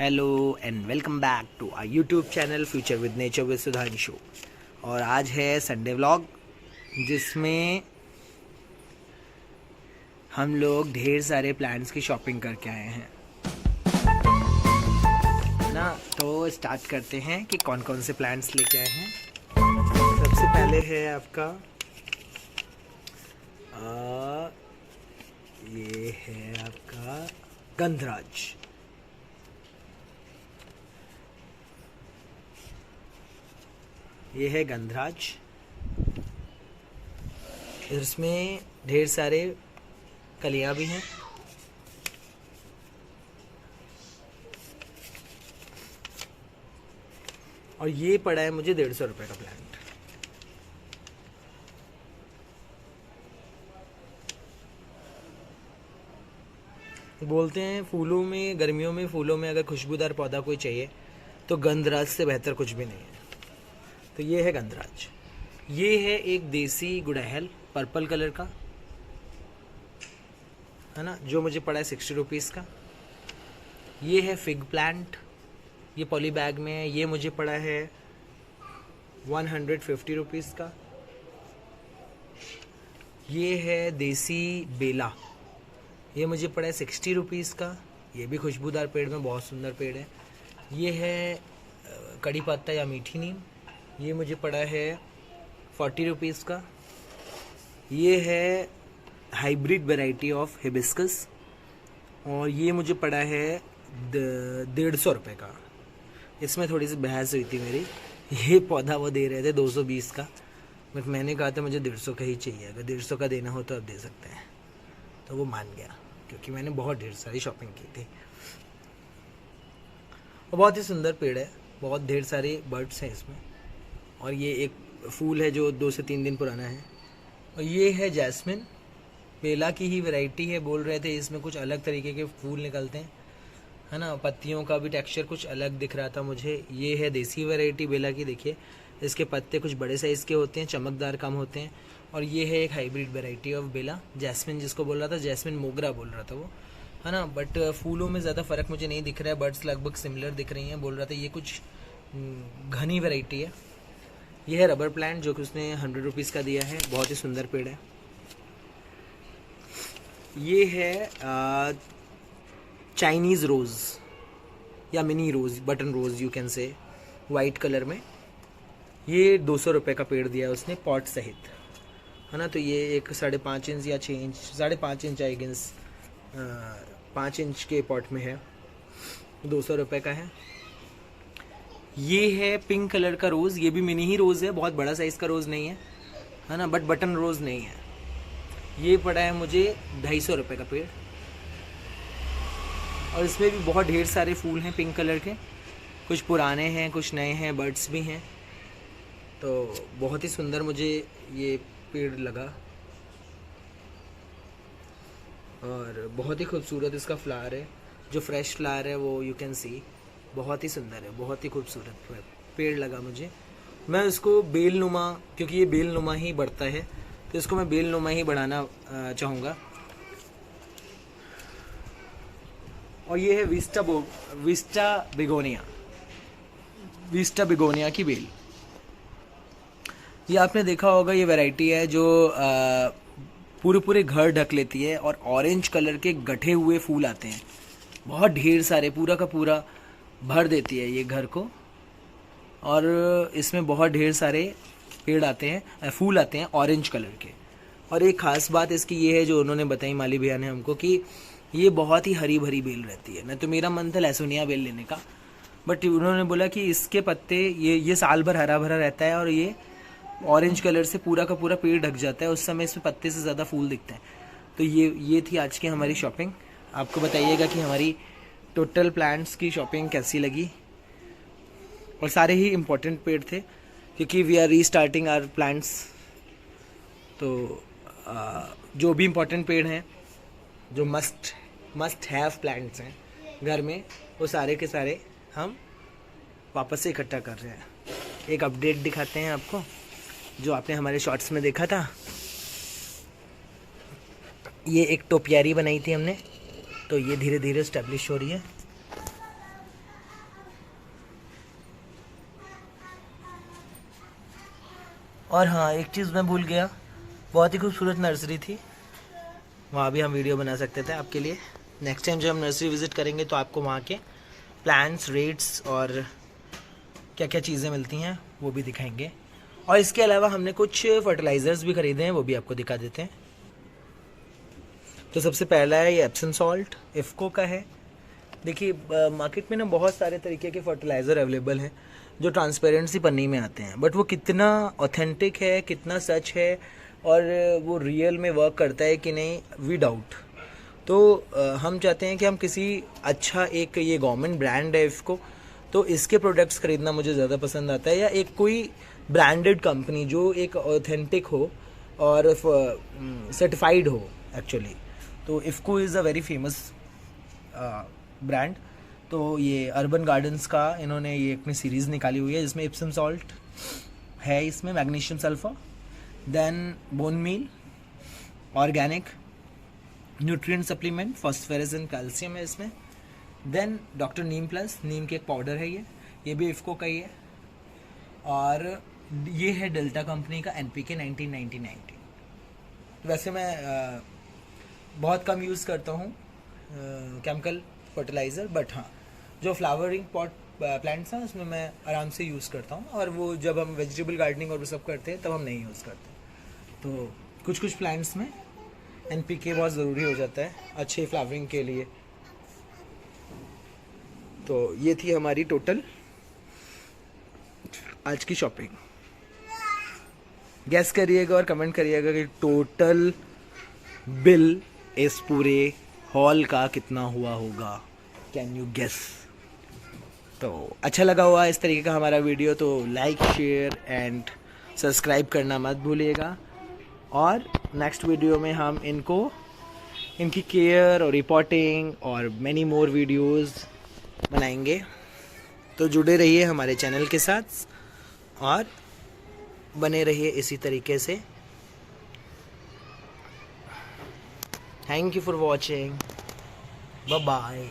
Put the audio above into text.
Hello and welcome back to our YouTube channel future with nature with Sudhanshu. और आज है Sunday vlog जिसमें हम लोग ढेर सारे प्लांट्स की शॉपिंग करके आए हैं ना। तो स्टार्ट करते हैं कि कौन कौन से प्लांट्स लेके आए हैं। सबसे पहले है आपका ये है आपका गंधराज। ये है गंधराज। इसमें ढेर सारे कलियां भी हैं। और ये पड़ा है मुझे 150 रुपये का प्लांट। बोलते हैं फूलों में, गर्मियों में फूलों में अगर खुशबूदार पौधा कोई चाहिए तो गंधराज से बेहतर कुछ भी नहीं है। तो ये है गंधराज। ये है एक देसी गुड़हल पर्पल कलर का, है ना, जो मुझे पड़ा है 60 रुपीज़ का। ये है फिग प्लांट, ये पॉली बैग में है, ये मुझे पड़ा है 150 रुपीज़ का। ये है देसी बेला, ये मुझे पड़ा है 60 रुपीज़ का। ये भी खुशबूदार पेड़ में बहुत सुंदर पेड़ है। ये है कड़ी पत्ता या मीठी नीम, ये मुझे पड़ा है 40 रुपीज़ का। ये है हाइब्रिड वैरायटी ऑफ हिबिस्कस और ये मुझे पड़ा है 150 रुपये का। इसमें थोड़ी सी बहस हुई थी मेरी। ये पौधा वो दे रहे थे 220 का, बट मैंने कहा था मुझे 150 का ही चाहिए। अगर 150 का देना हो तो आप दे सकते हैं। तो वो मान गया क्योंकि मैंने बहुत ढेर सारी शॉपिंग की थी। और बहुत ही सुंदर पेड़ है, बहुत ढेर सारे बर्ड्स हैं इसमें। और ये एक फूल है जो 2 से 3 दिन पुराना है। और ये है जैस्मिन, बेला की ही वैरायटी है। बोल रहे थे इसमें कुछ अलग तरीके के फूल निकलते हैं, है ना। पत्तियों का भी टेक्सचर कुछ अलग दिख रहा था मुझे। ये है देसी वैरायटी बेला की। देखिए इसके पत्ते कुछ बड़े साइज़ के होते हैं, चमकदार कम होते हैं। और ये है एक हाइब्रिड वैरायटी ऑफ बेला, जैस्मिन जिसको बोल रहा था, जैस्मिन मोगरा बोल रहा था वो, है ना। बट फूलों में ज़्यादा फ़र्क मुझे नहीं दिख रहा है। बर्ड्स लगभग सिमिलर दिख रही हैं। बोल रहा था ये कुछ घनी वैरायटी है। ये है रबर प्लांट जो कि उसने 100 रुपीज़ का दिया है। बहुत ही सुंदर पेड़ है। ये है चाइनीज़ रोज़ या mini rose, button rose you can say, white colour में। ये 200 रुपये का पेड़ दिया है उसने पॉट सहित, है ना। तो ये एक 5.5 इंच या 6 inch, 5.5 inch I guess 5 inch के पॉट में है, 200 रुपये का है। ये है पिंक कलर का रोज़, ये भी मिनी ही रोज़ है, बहुत बड़ा साइज़ का रोज़ नहीं है, है ना, बट बटन रोज़ नहीं है। ये पड़ा है मुझे 250 रुपये का पेड़। और इसमें भी बहुत ढेर सारे फूल हैं पिंक कलर के, कुछ पुराने हैं कुछ नए हैं, बर्ड्स भी हैं। तो बहुत ही सुंदर मुझे ये पेड़ लगा और बहुत ही खूबसूरत इसका फ्लावर है, जो फ्रेश फ्लावर है वो यू कैन सी, बहुत ही सुंदर है, बहुत ही खूबसूरत पेड़ लगा मुझे। मैं इसको बेलनुमा, क्योंकि ये बेलनुमा ही बढ़ता है तो इसको मैं बेलनुमा ही बढ़ाना चाहूँगा। और ये है विस्टा बिगोनिया की बेल। ये आपने देखा होगा, ये वैरायटी है जो पूरे घर ढक लेती है और ऑरेंज कलर के गठे हुए फूल आते हैं, बहुत ढेर सारे, पूरा का पूरा भर देती है ये घर को। और इसमें बहुत ढेर सारे पेड़ आते हैं, फूल आते हैं ऑरेंज कलर के। और एक ख़ास बात इसकी ये है जो उन्होंने बताई माली भैया ने हमको, कि ये बहुत ही हरी भरी बेल रहती है। नहीं तो मेरा मन था लहसुनिया बेल लेने का, बट उन्होंने बोला कि इसके पत्ते ये साल भर हरा भरा रहता है और ये ऑरेंज कलर से पूरा का पूरा पेड़ ढक जाता है, उस समय इसमें पत्ते से ज़्यादा फूल दिखते हैं। तो ये थी आज की हमारी शॉपिंग। आपको बताइएगा कि हमारी टोटल प्लांट्स की शॉपिंग कैसी लगी। और सारे ही इम्पोर्टेंट पेड़ थे क्योंकि we are restarting our plants. तो जो भी इम्पोर्टेंट पेड़ हैं, जो मस्ट हैव प्लांट्स हैं घर में, वो सारे के सारे हम वापस से इकट्ठा कर रहे हैं। एक अपडेट दिखाते हैं आपको जो आपने हमारे शॉर्ट्स में देखा था। ये एक टोपियारी बनाई थी हमने, तो ये धीरे धीरे स्टैब्लिश हो रही है। और हाँ, एक चीज़ मैं भूल गया, बहुत ही खूबसूरत नर्सरी थी, वहाँ भी हम वीडियो बना सकते थे आपके लिए। नेक्स्ट टाइम जब हम नर्सरी विज़िट करेंगे तो आपको वहाँ के प्लांट्स, रेट्स और क्या क्या चीज़ें मिलती हैं वो भी दिखाएंगे। और इसके अलावा हमने कुछ फर्टिलाइज़र्स भी ख़रीदे हैं, वो भी आपको दिखा देते हैं। तो सबसे पहला है ये एप्सम सॉल्ट, इफ़को का है। देखिए मार्केट में ना बहुत सारे तरीके के फर्टिलाइज़र अवेलेबल हैं जो ट्रांसपेरेंसी पन्नी में आते हैं, बट वो कितना ऑथेंटिक है, कितना सच है और वो रियल में वर्क करता है कि नहीं, वी डाउट। तो हम चाहते हैं कि हम किसी अच्छा, एक ये गवर्नमेंट ब्रांड है इफ़को, तो इसके प्रोडक्ट्स खरीदना मुझे ज़्यादा पसंद आता है, या एक कोई ब्रांडेड कंपनी जो एक ऑथेंटिक हो और सर्टिफाइड हो एक्चुअली। तो IFFCO is a very famous brand. तो ये अर्बन गार्डन्स का इन्होंने ये अपनी सीरीज़ निकाली हुई है जिसमें इप्सम सॉल्ट है, इसमें magnesium sulphur, then bone meal, organic nutrient supplement, phosphorus and calcium है इसमें, देन डॉक्टर नीम प्लस, नीम के एक पाउडर है ये भी इफ़को का ही है, और ये है डेल्टा कंपनी का NPK 1990-90। वैसे मैं बहुत कम यूज़ करता हूँ केमिकल फर्टिलाइज़र, बट हाँ जो फ्लावरिंग पॉट प्लांट्स हैं उसमें मैं आराम से यूज़ करता हूँ, और वो जब हम वेजिटेबल गार्डनिंग और वो सब करते हैं तब हम नहीं यूज़ करते। तो कुछ प्लांट्स में NPK बहुत ज़रूरी हो जाता है अच्छे फ्लावरिंग के लिए। तो ये थी हमारी टोटल आज की शॉपिंग। गेस करिएगा और कमेंट करिएगा कि टोटल बिल इस पूरे हॉल का कितना हुआ होगा। Can you guess? तो अच्छा लगा हुआ इस तरीके का हमारा वीडियो तो लाइक, शेयर एंड सब्सक्राइब करना मत भूलिएगा। और नेक्स्ट वीडियो में हम इनकी केयर और रिपोर्टिंग और मैनी मोर वीडियोस बनाएंगे। तो जुड़े रहिए हमारे चैनल के साथ और बने रहिए इसी तरीके से। Thank you for watching, bye bye.